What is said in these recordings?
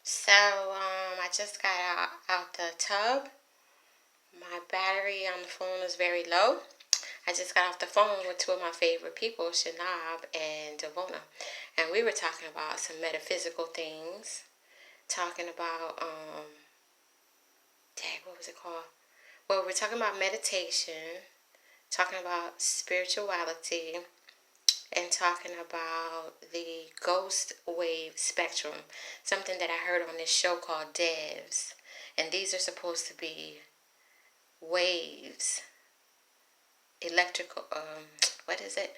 So, I just got out the tub. My battery on the phone is very low. I just got off the phone with two of my favorite people, Shanab and Devona. And we were talking about some metaphysical things. Talking about, what was it called? Well, we're talking about meditation, talking about spirituality, and talking about the ghost wave spectrum. Something that I heard on this show called Devs. And these are supposed to be waves, electrical, what is it?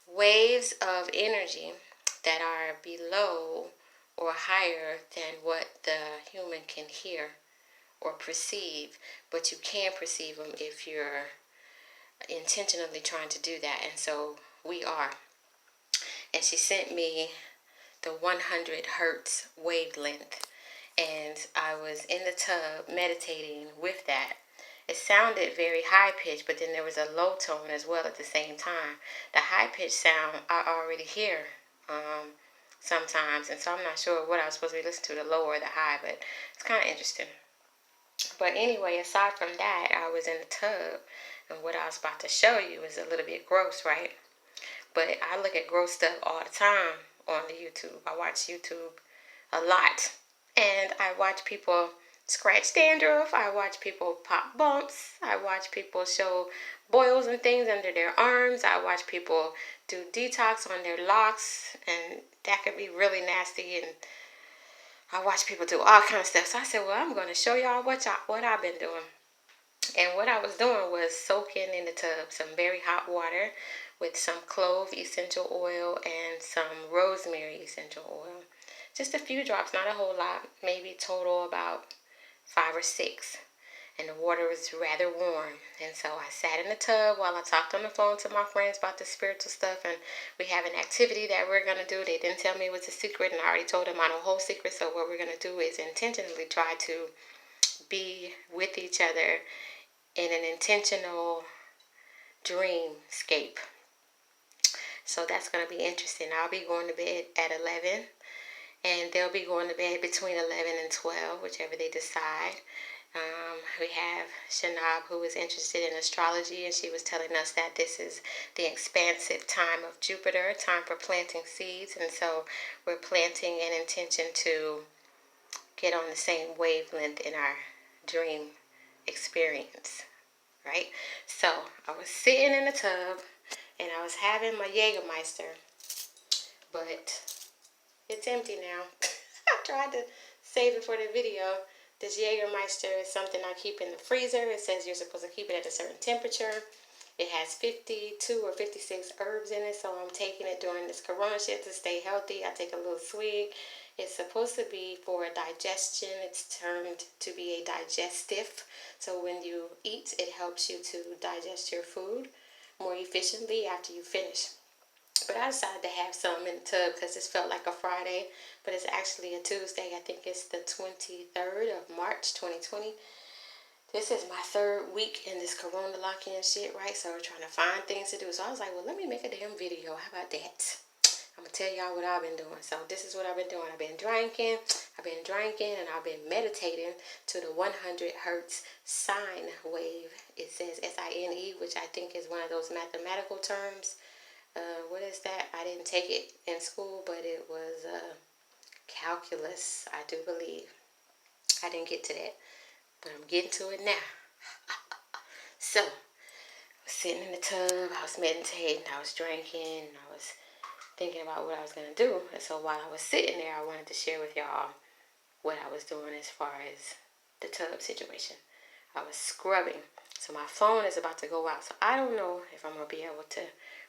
Waves of energy that are below or higher than what the human can hear or perceive, but you can perceive them if you're intentionally trying to do that. And so we are. And she sent me the 100 hertz wavelength, and I was in the tub meditating with that. It sounded very high pitched, but then there was a low tone as well at the same time. The high pitched sound I already hear sometimes, and so I'm not sure what I was supposed to be listening to, the low or the high, but it's kind of interesting. But anyway, aside from that, I was in the tub, and what I was about to show you is a little bit gross, right? But I look at gross stuff all the time on the YouTube. I watch YouTube a lot. And I watch people scratch dandruff. I watch people pop bumps. I watch people show boils and things under their arms. I watch people do detox on their locks. And that could be really nasty. And I watch people do all kinds of stuff. So I said, well, I'm going to show y'all what I've been doing. And what I was doing was soaking in the tub some very hot water with some clove essential oil and some rosemary essential oil. Just a few drops, not a whole lot, maybe total about 5 or 6. And the water was rather warm. And so I sat in the tub while I talked on the phone to my friends about the spiritual stuff. And we have an activity that we're going to do. They didn't tell me it was a secret, and I already told them I know the whole secret. So what we're going to do is intentionally try to be with each other in an intentional dreamscape. So that's going to be interesting. I'll be going to bed at 11, and they'll be going to bed between 11 and 12, whichever they decide. We have Shanab, who is interested in astrology, and she was telling us that this is the expansive time of Jupiter, time for planting seeds. And so we're planting an intention to get on the same wavelength in our dream experience, right? So I was sitting in the tub, and I was having my Jägermeister, but it's empty now. I tried to save it for the video. This Jägermeister is something I keep in the freezer. It says you're supposed to keep it at a certain temperature. It has 52 or 56 herbs in it, so I'm taking it during this corona shit to stay healthy. I take a little swig. It's supposed to be for digestion. It's termed to be a digestive. So when you eat, it helps you to digest your food more efficiently after you finish. But I decided to have some in the tub because this felt like a Friday, but it's actually a Tuesday. I think it's the 23rd of March, 2020. This is my 3rd week in this corona lock-in shit, right? So we're trying to find things to do. So I was like, well, let me make a damn video. How about that? I'm going to tell y'all what I've been doing. So this is what I've been doing. I've been drinking, and I've been meditating to the 100 hertz sine wave. It says SINE, which I think is one of those mathematical terms. What is that? I didn't take it in school, but it was calculus, I do believe. I didn't get to that, but I'm getting to it now. So, I was sitting in the tub, I was meditating, I was drinking, I was thinking about what I was going to do. And so while I was sitting there, I wanted to share with y'all what I was doing as far as the tub situation. I was scrubbing. So my phone is about to go out. So I don't know if I'm going to be able to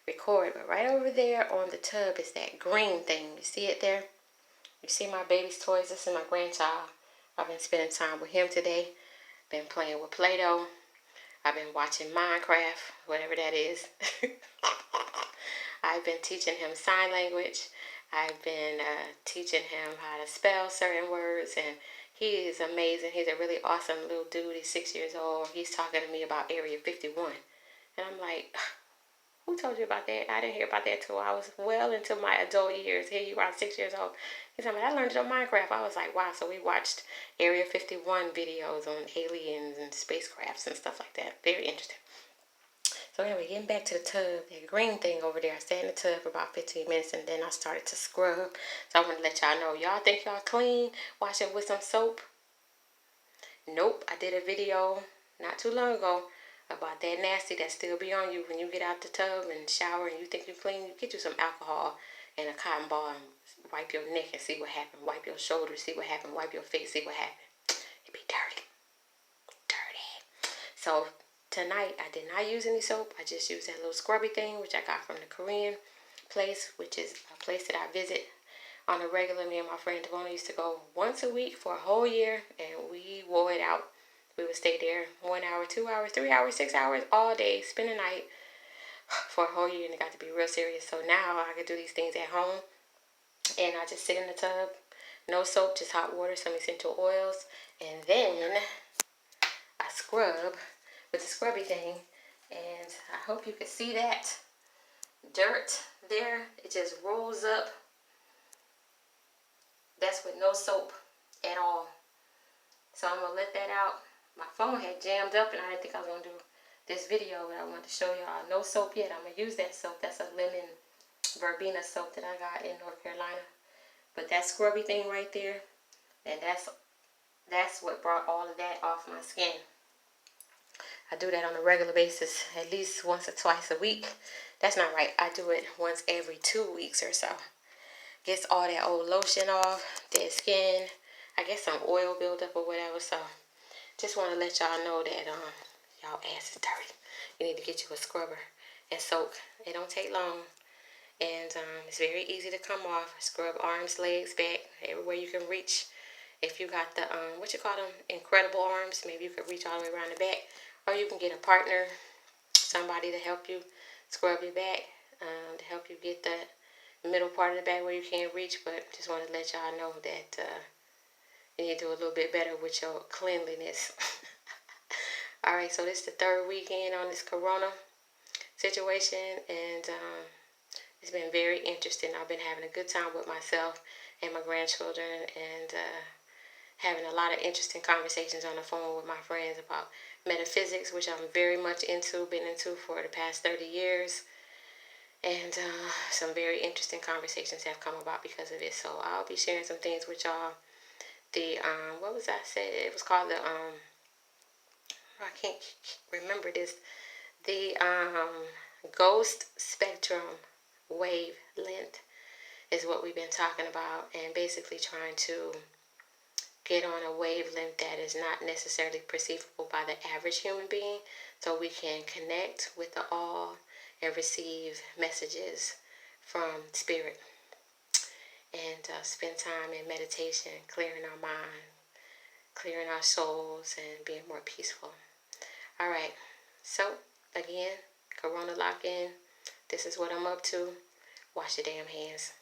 record. But right over there on the tub is that green thing. You see it there? You see my baby's toys? This is my grandchild. I've been spending time with him today. Been playing with Play-Doh. I've been watching Minecraft, whatever that is. I've been teaching him sign language. I've been teaching him how to spell certain words, and he is amazing. He's a really awesome little dude. He's 6 years old. He's talking to me about Area 51. And I'm like, Who told you about that? I didn't hear about that till I was well into my adult years. Here you are, 6 years old. He's telling me, I learned it on Minecraft. I was like, wow. So we watched Area 51 videos on aliens and spacecrafts and stuff like that. Very interesting. So anyway, getting back to the tub, that green thing over there, I stayed in the tub for about 15 minutes and then I started to scrub. So I want to let y'all know, y'all think y'all clean washing with some soap? Nope. I did a video not too long ago about that nasty that still be on you when you get out the tub and shower and you think you clean. You get you some alcohol and a cotton ball and wipe your neck and see what happened. Wipe your shoulders, see what happened. Wipe your face, see what happened. It be dirty. Dirty. So tonight I did not use any soap. I just used that little scrubby thing which I got from the Korean place, which is a place that I visit on a regular. Me and my friend Devona used to go once a week for a whole year, and we wore it out. We would stay there 1 hour, 2 hours, 3 hours, 6 hours, all day, spend the night for a whole year, and it got to be real serious. So now I can do these things at home, and I just sit in the tub, no soap, just hot water, some essential oils, and then I scrub with the scrubby thing, and I hope you can see that dirt there. It just rolls up. That's with no soap at all. So I'm going to let that out. My phone had jammed up and I didn't think I was going to do this video, but I wanted to show y'all. No soap yet. I'm going to use that soap. That's a lemon verbena soap that I got in North Carolina. But that scrubby thing right there, and that's what brought all of that off my skin. I do that on a regular basis, at least once or twice a week. That's not right. I do it once every 2 weeks or so. Gets all that old lotion off, dead skin. I guess some oil buildup or whatever. So just want to let y'all know that y'all ass is dirty. You need to get you a scrubber and soak. It don't take long. And it's very easy to come off. Scrub arms, legs, back, everywhere you can reach. If you got the, what you call them, incredible arms, maybe you could reach all the way around the back. Or you can get a partner, somebody to help you scrub your back, to help you get that middle part of the back where you can't reach. But just want to let y'all know that you need to do a little bit better with your cleanliness. Alright, so this is the third weekend on this corona situation, and it's been very interesting. I've been having a good time with myself and my grandchildren, and having a lot of interesting conversations on the phone with my friends about metaphysics, which I'm very much into, been into for the past 30 years. And some very interesting conversations have come about because of it. So I'll be sharing some things with y'all. The, what was I saying? It was called the, I can't remember this. The ghost spectrum wavelength is what we've been talking about. And basically trying to get on a wavelength that is not necessarily perceivable by the average human being, so we can connect with the all and receive messages from spirit, and spend time in meditation, clearing our mind, clearing our souls, and being more peaceful. All right, so again, corona lock-in. This is what I'm up to. Wash your damn hands.